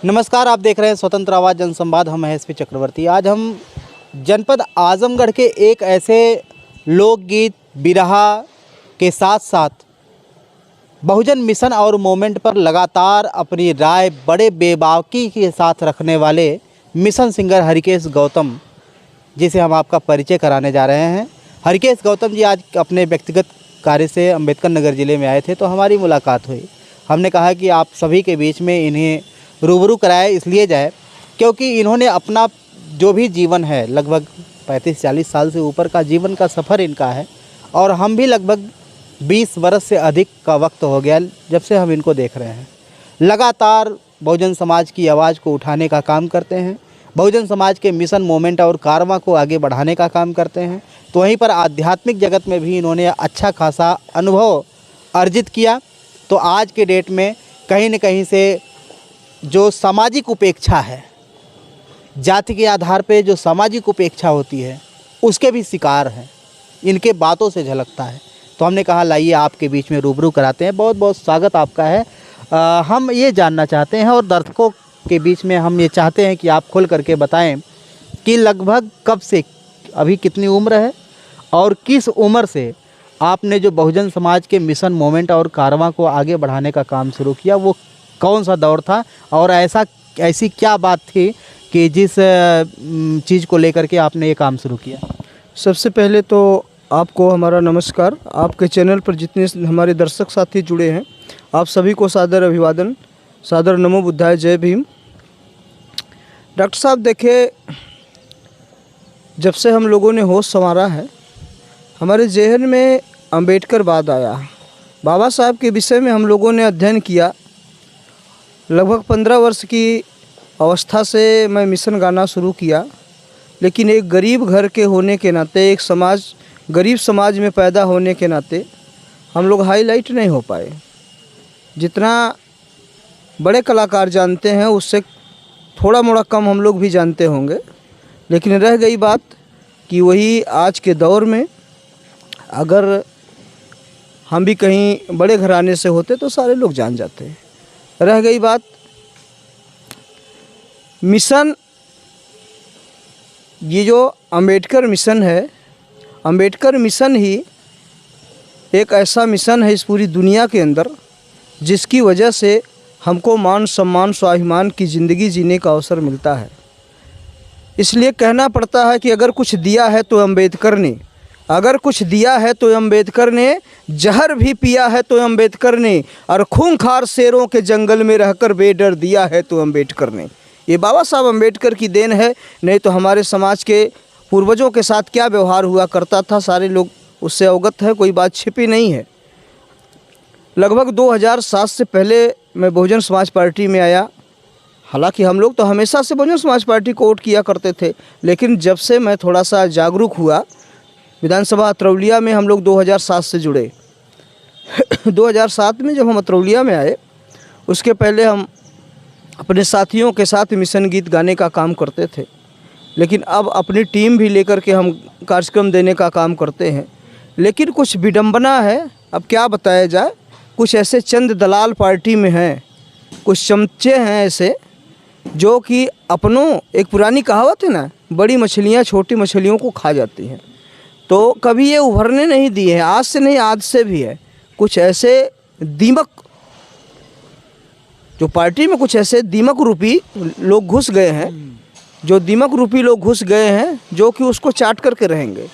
नमस्कार, आप देख रहे हैं स्वतंत्र आवाज़ जनसंवाद। हम हैं एसपी चक्रवर्ती। आज हम जनपद आजमगढ़ के एक ऐसे लोकगीत बिरहा के साथ साथ बहुजन मिशन और मूवमेंट पर लगातार अपनी राय बड़े बेबाकी के साथ रखने वाले मिशन सिंगर हरिकेश गौतम जी से हम आपका परिचय कराने जा रहे हैं। हरिकेश गौतम जी आज अपने व्यक्तिगत कार्य से अम्बेडकर नगर ज़िले में आए थे, तो हमारी मुलाकात हुई। हमने कहा कि आप सभी के बीच में इन्हें रूबरू कराए इसलिए जाए क्योंकि इन्होंने अपना जो भी जीवन है, लगभग 35-40 साल से ऊपर का जीवन का सफ़र इनका है, और हम भी लगभग 20 वर्ष से अधिक का वक्त हो गया जब से हम इनको देख रहे हैं। लगातार बहुजन समाज की आवाज़ को उठाने का काम करते हैं, बहुजन समाज के मिशन मूवमेंट और कारवां को आगे बढ़ाने का काम करते हैं। तो वहीं पर आध्यात्मिक जगत में भी इन्होंने अच्छा खासा अनुभव अर्जित किया। तो आज के डेट में कहीं न कहीं से जो सामाजिक उपेक्षा है, जाति के आधार पे जो सामाजिक उपेक्षा होती है, उसके भी शिकार हैं, इनके बातों से झलकता है। तो हमने कहा लाइए आपके बीच में रूबरू कराते हैं। बहुत बहुत स्वागत आपका है। हम ये जानना चाहते हैं और दर्शकों के बीच में हम ये चाहते हैं कि आप खुल करके बताएं कि लगभग कब से, अभी कितनी उम्र है और किस उम्र से आपने जो बहुजन समाज के मिशन मूवमेंट और कारवां को आगे बढ़ाने का काम शुरू किया, वो कौन सा दौर था और ऐसी क्या बात थी कि जिस चीज़ को लेकर के आपने ये काम शुरू किया? सबसे पहले तो आपको हमारा नमस्कार। आपके चैनल पर जितने हमारे दर्शक साथी जुड़े हैं, आप सभी को सादर अभिवादन, सादर नमो बुद्धाय, जय भीम। डॉक्टर साहब, देखिए, जब से हम लोगों ने होश संवारा है, हमारे जहन में अंबेडकर बाद आया। बाबा साहब के विषय में हम लोगों ने अध्ययन किया। लगभग 15 वर्ष की अवस्था से मैं मिशन गाना शुरू किया, लेकिन एक गरीब घर के होने के नाते, एक गरीब समाज में पैदा होने के नाते हम लोग हाईलाइट नहीं हो पाए। जितना बड़े कलाकार जानते हैं उससे थोड़ा मोड़ा कम हम लोग भी जानते होंगे। लेकिन रह गई बात कि वही आज के दौर में अगर हम भी कहीं बड़े घराने से होते तो सारे लोग जान जाते हैं। रह गई बात मिशन, ये जो अंबेडकर मिशन है, अंबेडकर मिशन ही एक ऐसा मिशन है इस पूरी दुनिया के अंदर जिसकी वजह से हमको मान सम्मान स्वाभिमान की ज़िंदगी जीने का अवसर मिलता है। इसलिए कहना पड़ता है कि अगर कुछ दिया है तो अंबेडकर ने, अगर कुछ दिया है तो अंबेडकर ने, जहर भी पिया है तो अंबेडकर ने, और खूंखार शेरों के जंगल में रहकर बेडर दिया है तो अंबेडकर ने। ये बाबा साहब अंबेडकर की देन है। नहीं तो हमारे समाज के पूर्वजों के साथ क्या व्यवहार हुआ करता था, सारे लोग उससे अवगत है, कोई बात छिपी नहीं है। लगभग 2007 से पहले मैं बहुजन समाज पार्टी में आया। हालांकि हम लोग तो हमेशा से बहुजन समाज पार्टी को वोट किया करते थे, लेकिन जब से मैं थोड़ा सा जागरूक हुआ, विधानसभा अतरौलिया में हम लोग 2007 से जुड़े। 2007 में जब हम अतरौलिया में आए, उसके पहले हम अपने साथियों के साथ मिशन गीत गाने का काम करते थे, लेकिन अब अपनी टीम भी लेकर के हम कार्यक्रम देने का काम करते हैं। लेकिन कुछ विडंबना है, अब क्या बताया जाए। कुछ ऐसे चंद दलाल पार्टी में हैं, कुछ चमचे हैं ऐसे जो कि अपनों, एक पुरानी कहावत है ना, बड़ी मछलियाँ छोटी मछलियों को खा जाती हैं। तो कभी ये उभरने नहीं दिए हैं, आज से नहीं आज से भी है। कुछ ऐसे दीमक, जो पार्टी में कुछ ऐसे दीमक रूपी लोग घुस गए हैं, जो दीमक रूपी लोग घुस गए हैं, जो कि उसको चाट करके रहेंगे।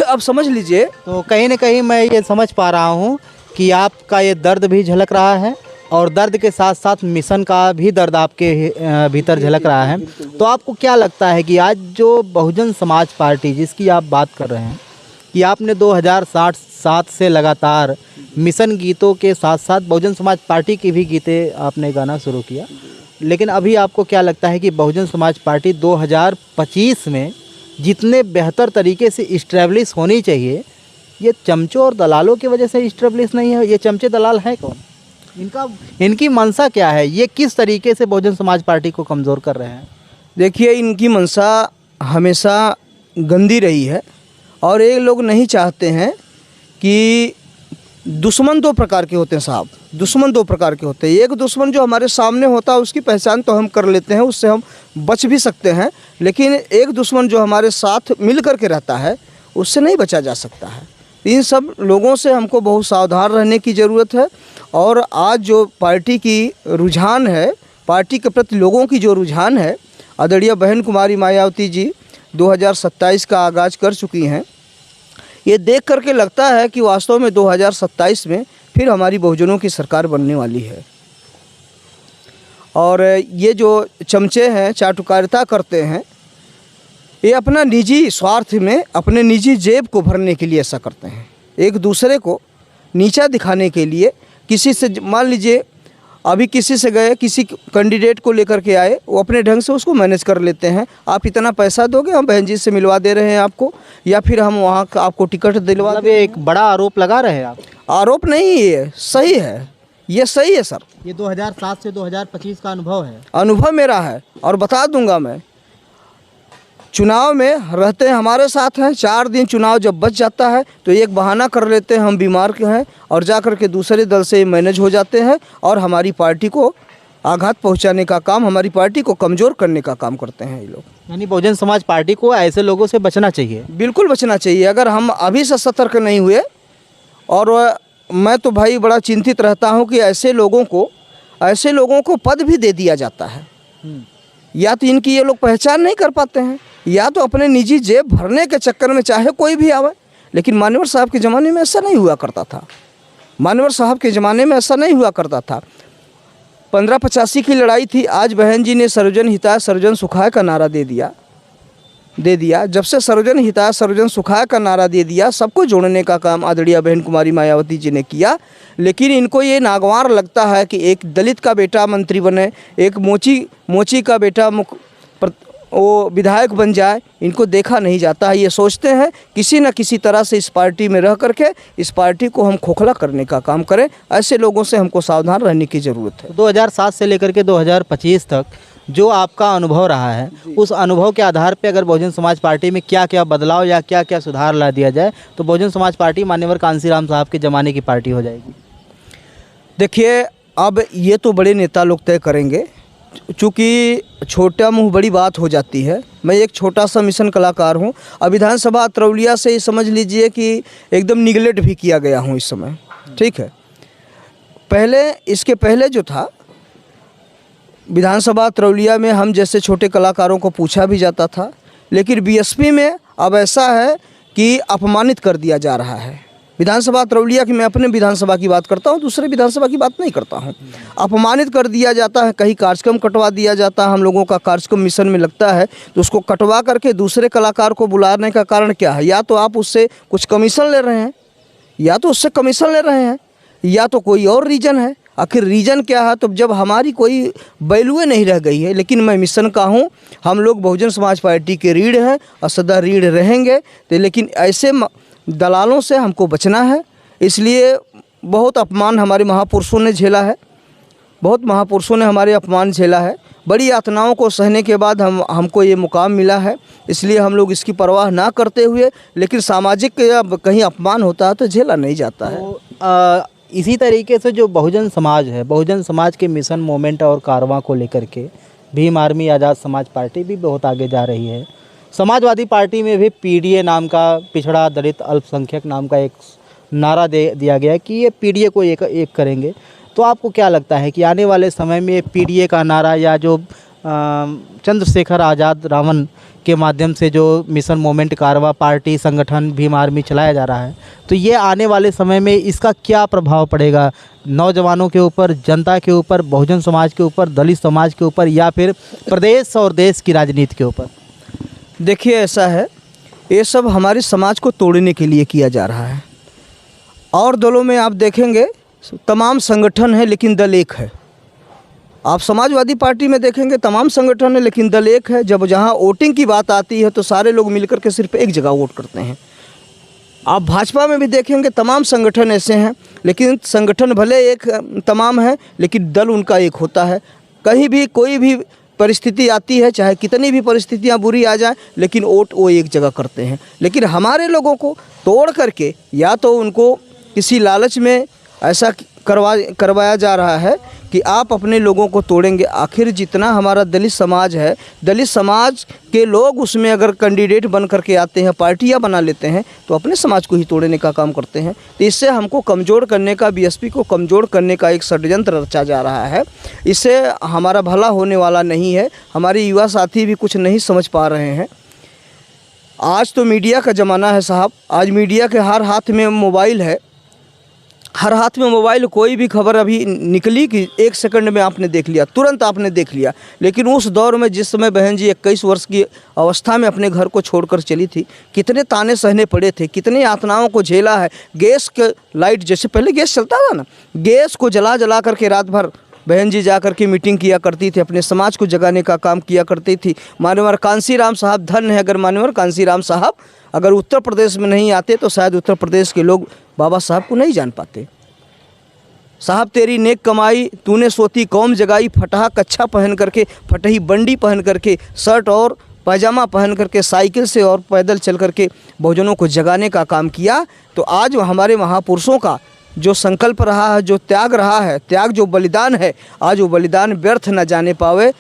अब समझ लीजिए। तो कहीं न कहीं मैं ये समझ पा रहा हूँ कि आपका ये दर्द भी झलक रहा है और दर्द के साथ साथ मिशन का भी दर्द आपके भीतर झलक रहा है। तो आपको क्या लगता है कि आज जो बहुजन समाज पार्टी जिसकी आप बात कर रहे हैं कि आपने 2007 से लगातार मिशन गीतों के साथ साथ बहुजन समाज पार्टी की भी गीतें आपने गाना शुरू किया, लेकिन अभी आपको क्या लगता है कि बहुजन समाज पार्टी 2025 में जितने बेहतर तरीके से इस्टेब्लिश होनी चाहिए, ये चमचों और दलालों की वजह से इस्टेब्लिश नहीं है? ये चमचे दलाल हैं कौन? इनकी मंशा क्या है? ये किस तरीके से बहुजन समाज पार्टी को कमज़ोर कर रहे हैं? देखिए, इनकी मंशा हमेशा गंदी रही है और ये लोग नहीं चाहते हैं कि दुश्मन दो प्रकार के होते हैं साहब, दुश्मन दो प्रकार के होते हैं। एक दुश्मन जो हमारे सामने होता है उसकी पहचान तो हम कर लेते हैं, उससे हम बच भी सकते हैं, लेकिन एक दुश्मन जो हमारे साथ मिल कर के रहता है उससे नहीं बचा जा सकता है। इन सब लोगों से हमको बहुत सावधान रहने की ज़रूरत है। और आज जो पार्टी की रुझान है, पार्टी के प्रति लोगों की जो रुझान है, आदरणीय बहन कुमारी मायावती जी 2027 का आगाज़ कर चुकी हैं। ये देख करके लगता है कि वास्तव में 2027 में फिर हमारी बहुजनों की सरकार बनने वाली है। और ये जो चमचे हैं, चाटुकारिता करते हैं, ये अपना निजी स्वार्थ में, अपने निजी जेब को भरने के लिए ऐसा करते हैं। एक दूसरे को नीचा दिखाने के लिए किसी से, मान लीजिए अभी किसी से गए, किसी कैंडिडेट को लेकर के आए, वो अपने ढंग से उसको मैनेज कर लेते हैं। आप इतना पैसा दोगे, हम बहन जी से मिलवा दे रहे हैं आपको, या फिर हम वहाँ का आपको टिकट दिलवा। मतलब ये एक बड़ा आरोप लगा रहे हैं आप? आरोप नहीं, ये सही है, ये सही है सर। ये 2007 से 2025 का अनुभव है। अनुभव मेरा है और बता दूंगा मैं। चुनाव में रहते हैं, हमारे साथ हैं। 4 दिन चुनाव जब बच जाता है तो एक बहाना कर लेते हैं हम बीमार के हैं, और जा कर के दूसरे दल से मैनेज हो जाते हैं और हमारी पार्टी को आघात पहुंचाने का काम, हमारी पार्टी को कमज़ोर करने का काम करते हैं ये लोग। यानी बहुजन समाज पार्टी को ऐसे लोगों से बचना चाहिए। बिल्कुल बचना चाहिए। अगर हम अभी से सतर्क नहीं हुए, और मैं तो भाई बड़ा चिंतित रहता हूँ कि ऐसे लोगों को पद भी दे दिया जाता है। या तो इनकी ये लोग पहचान नहीं कर पाते हैं, या तो अपने निजी जेब भरने के चक्कर में चाहे कोई भी आवे। लेकिन मान्यवर साहब के ज़माने में ऐसा नहीं हुआ करता था। मान्यवर साहब के ज़माने में ऐसा नहीं हुआ करता था। 1585 की लड़ाई थी, आज बहन जी ने सर्वजन हिताय सर्वजन सुखाय का नारा दे दिया। जब से सर्वजन हिताय सर्वजन सुखाय का नारा दे दिया, सबको जोड़ने का काम आदरणीय बहन कुमारी मायावती जी ने किया। लेकिन इनको ये नागवार लगता है कि एक दलित का बेटा मंत्री बने, एक मोची का बेटा वो विधायक बन जाए। इनको देखा नहीं जाता है। ये सोचते हैं किसी न किसी तरह से इस पार्टी में रह करके इस पार्टी को हम खोखला करने का काम करें। ऐसे लोगों से हमको सावधान रहने की ज़रूरत है। 2007 से लेकर के 2025 तक जो आपका अनुभव रहा है, उस अनुभव के आधार पे अगर बहुजन समाज पार्टी में क्या क्या बदलाव या क्या क्या सुधार ला दिया जाए तो बहुजन समाज पार्टी मान्यवर कांसीराम साहब के ज़माने की पार्टी हो जाएगी। देखिए, अब ये तो बड़े नेता लोग तय करेंगे, चूँकि छोटा मुँह बड़ी बात हो जाती है। मैं एक छोटा सा मिशन कलाकार हूँ। अब विधानसभा अतरौलिया से समझ लीजिए कि एकदम निगलेक्ट भी किया गया हूँ इस समय, ठीक है। इसके पहले जो था विधानसभा अतरौलिया में हम जैसे छोटे कलाकारों को पूछा भी जाता था, लेकिन बीएसपी में अब ऐसा है कि अपमानित कर दिया जा रहा है। विधानसभा अतरौलिया की, मैं अपने विधानसभा की बात करता हूँ, दूसरे विधानसभा की बात नहीं करता हूँ। अपमानित कर दिया जाता है, कहीं कार्यक्रम कटवा दिया जाता है। हम लोगों का कार्यक्रम मिशन में लगता है तो उसको कटवा करके दूसरे कलाकार को बुलाने का कारण क्या है? या तो आप उससे कुछ कमीशन ले रहे हैं, या तो कोई और रीज़न है। आखिर रीज़न क्या है? तो जब हमारी कोई वैल्यू नहीं रह गई है, लेकिन मैं मिशन का हूँ, हम लोग बहुजन समाज पार्टी के रीढ़ हैं और सदा रीढ़ रहेंगे। तो लेकिन ऐसे दलालों से हमको बचना है। इसलिए बहुत अपमान हमारे महापुरुषों ने झेला है, हमारे अपमान झेला है। बड़ी यातनाओं को सहने के बाद हमको ये मुकाम मिला है। इसलिए हम लोग इसकी परवाह ना करते हुए, लेकिन सामाजिक कहीं अपमान होता है तो झेला नहीं जाता है। तो इसी तरीके से जो बहुजन समाज है, बहुजन समाज के मिशन मोमेंट और कारवां को लेकर के भीम आर्मी आज़ाद समाज पार्टी भी बहुत आगे जा रही है। समाजवादी पार्टी में भी पीडीए नाम का, पिछड़ा दलित अल्पसंख्यक नाम का एक नारा दिया गया है कि ये पीडीए को एक करेंगे। तो आपको क्या लगता है कि आने वाले समय में पीडीए का नारा या जो चंद्रशेखर आज़ाद रावण के माध्यम से जो मिशन मोमेंट कारवा पार्टी संगठन भीम आर्मी चलाया जा रहा है, तो ये आने वाले समय में इसका क्या प्रभाव पड़ेगा नौजवानों के ऊपर, जनता के ऊपर, बहुजन समाज के ऊपर, दलित समाज के ऊपर, या फिर प्रदेश और देश की राजनीति के ऊपर? देखिए, ऐसा है, ये सब हमारे समाज को तोड़ने के लिए किया जा रहा है। और दलों में आप देखेंगे तमाम संगठन है लेकिन दल एक है। आप समाजवादी पार्टी में देखेंगे तमाम संगठन है लेकिन दल एक है। जब जहां वोटिंग की बात आती है तो सारे लोग मिलकर के सिर्फ एक जगह वोट करते हैं। आप भाजपा में भी देखेंगे तमाम संगठन ऐसे हैं, लेकिन संगठन भले एक तमाम है लेकिन दल उनका एक होता है। कहीं भी कोई भी परिस्थिति आती है, चाहे कितनी भी परिस्थितियां बुरी आ जाए, लेकिन वोट वो एक जगह करते हैं। लेकिन हमारे लोगों को तोड़ करके या तो उनको किसी लालच में ऐसा करवाया जा रहा है कि आप अपने लोगों को तोड़ेंगे। आखिर जितना हमारा दलित समाज है, दलित समाज के लोग उसमें अगर कैंडिडेट बन करके आते हैं, पार्टियां बना लेते हैं, तो अपने समाज को ही तोड़ने का काम करते हैं। तो इससे हमको कमज़ोर करने का, बीएसपी को कमज़ोर करने का एक षड्यंत्र रचा जा रहा है। इससे हमारा भला होने वाला नहीं है। हमारे युवा साथी भी कुछ नहीं समझ पा रहे हैं। आज तो मीडिया का ज़माना है साहब। आज मीडिया के हर हाथ में मोबाइल है, हर हाथ में मोबाइल। कोई भी खबर अभी निकली कि 1 सेकंड में आपने देख लिया, तुरंत आपने देख लिया। लेकिन उस दौर में जिस समय बहन जी 21 वर्ष की अवस्था में अपने घर को छोड़कर चली थी, कितने ताने सहने पड़े थे, कितनी यातनाओं को झेला है। गैस के लाइट, जैसे पहले गैस चलता था ना, गैस को जला जला करके रात भर बहन जी जा कर के मीटिंग किया करती थी, अपने समाज को जगाने का काम किया करती थी। मान्यवर कांसीराम साहब धन्य है। अगर मान्यवर कांसीराम साहब अगर उत्तर प्रदेश में नहीं आते तो शायद उत्तर प्रदेश के लोग बाबा साहब को नहीं जान पाते। साहब तेरी नेक कमाई, तूने सोती कौम जगाई। फटहा कच्छा पहन करके, फटही बंडी पहन करके, शर्ट और पैजामा पहन करके, साइकिल से और पैदल चल करके बहुजनों को जगाने का काम किया। तो आज हमारे महापुरुषों का जो संकल्प रहा है, जो त्याग रहा है, त्याग जो बलिदान है, आज वो बलिदान व्यर्थ न जाने पावे।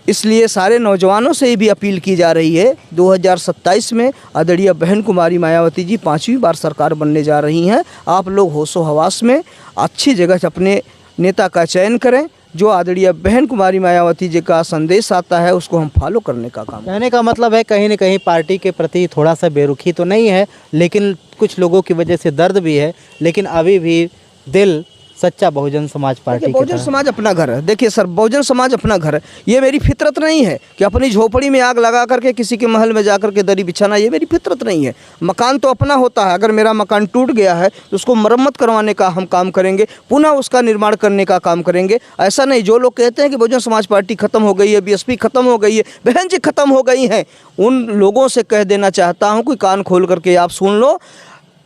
इसलिए सारे नौजवानों से भी अपील की जा रही है। 2027 में आदरणीय बहन कुमारी मायावती जी 5वीं बार सरकार बनने जा रही हैं। आप लोग होशो हवास में अच्छी जगह से अपने नेता का चयन करें। जो आदरणीय बहन कुमारी मायावती जी का संदेश आता है उसको हम फॉलो करने का काम। कहने का मतलब है कहीं न कहीं पार्टी के प्रति थोड़ा सा बेरुखी तो नहीं है, लेकिन कुछ लोगों की वजह से दर्द भी है, लेकिन अभी भी दिल सच्चा बहुजन समाज पार्टी की बहुजन तरह। समाज अपना घर है। देखिए सर, बहुजन समाज अपना घर है। ये मेरी फितरत नहीं है कि अपनी झोपड़ी में आग लगा करके किसी के महल में जाकर के दरी बिछाना, ये मेरी फितरत नहीं है। मकान तो अपना होता है। अगर मेरा मकान टूट गया है तो उसको मरम्मत करवाने का हम काम करेंगे, पुनः उसका निर्माण करने का काम करेंगे। ऐसा नहीं जो लोग कहते हैं कि बहुजन समाज पार्टी खत्म हो गई है, बीएसपी खत्म हो गई है, बहन जी खत्म हो गई हैं, उन लोगों से कह देना चाहता हूँ कि कान खोल करके आप सुन लो।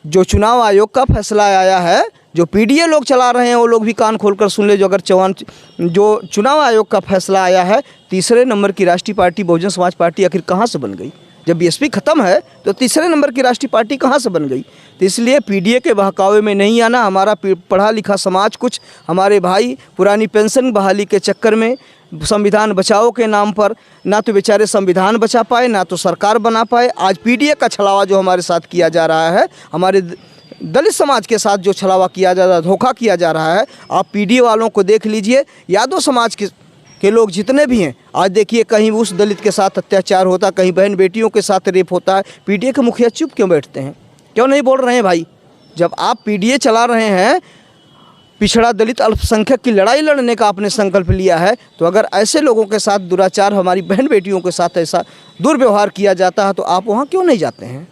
जो चुनाव आयोग का फैसला आया है, जो पीडीए लोग चला रहे हैं वो लोग भी कान खोलकर सुन ले। जो अगर जो चुनाव आयोग का फैसला आया है, 3रे नंबर की राष्ट्रीय पार्टी बहुजन समाज पार्टी आखिर कहाँ से बन गई? जब बीएसपी खत्म है तो 3रे नंबर की राष्ट्रीय पार्टी कहाँ से बन गई? तो इसलिए पीडीए के बहकावे में नहीं आना। हमारा पढ़ा लिखा समाज, कुछ हमारे भाई पुरानी पेंशन बहाली के चक्कर में, संविधान बचाओ के नाम पर ना तो बेचारे संविधान बचा पाए, ना तो सरकार बना पाए। आज पीडीए का छलावा जो हमारे साथ किया जा रहा है, हमारे दलित समाज के साथ जो छलावा किया जा रहा है, धोखा किया जा रहा है, आप पीडीए वालों को देख लीजिए। यादव समाज के लोग जितने भी हैं, आज देखिए कहीं उस दलित के साथ अत्याचार होता, कहीं बहन बेटियों के साथ रेप होता है। पीडीए के मुखिया चुप क्यों बैठते हैं? क्यों नहीं बोल रहे हैं भाई? जब आप पीडीए चला रहे हैं, पिछड़ा दलित अल्पसंख्यक की लड़ाई लड़ने का आपने संकल्प लिया है, तो अगर ऐसे लोगों के साथ दुराचार, हमारी बहन बेटियों के साथ ऐसा दुर्व्यवहार किया जाता है, तो आप वहाँ क्यों नहीं जाते हैं?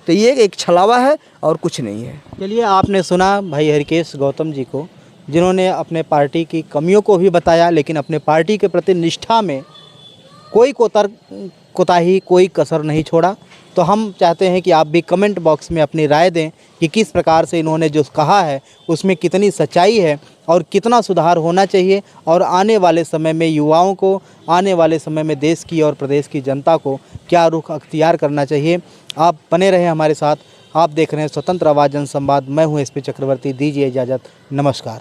तो ये एक छलावा है और कुछ नहीं है। चलिए, आपने सुना भाई हरिकेश गौतम जी को, जिन्होंने अपने पार्टी की कमियों को भी बताया, लेकिन अपने पार्टी के प्रति निष्ठा में कोई कोताही, कोई कसर नहीं छोड़ा। तो हम चाहते हैं कि आप भी कमेंट बॉक्स में अपनी राय दें कि किस प्रकार से इन्होंने जो कहा है उसमें कितनी सच्चाई है और कितना सुधार होना चाहिए, और आने वाले समय में युवाओं को, आने वाले समय में देश की और प्रदेश की जनता को क्या रुख अख्तियार करना चाहिए। आप बने रहें हमारे साथ। आप देख रहे हैं स्वतंत्र आवाज़ जनसंवाद। मैं हूं एसपी चक्रवर्ती। दीजिए इजाज़त। नमस्कार।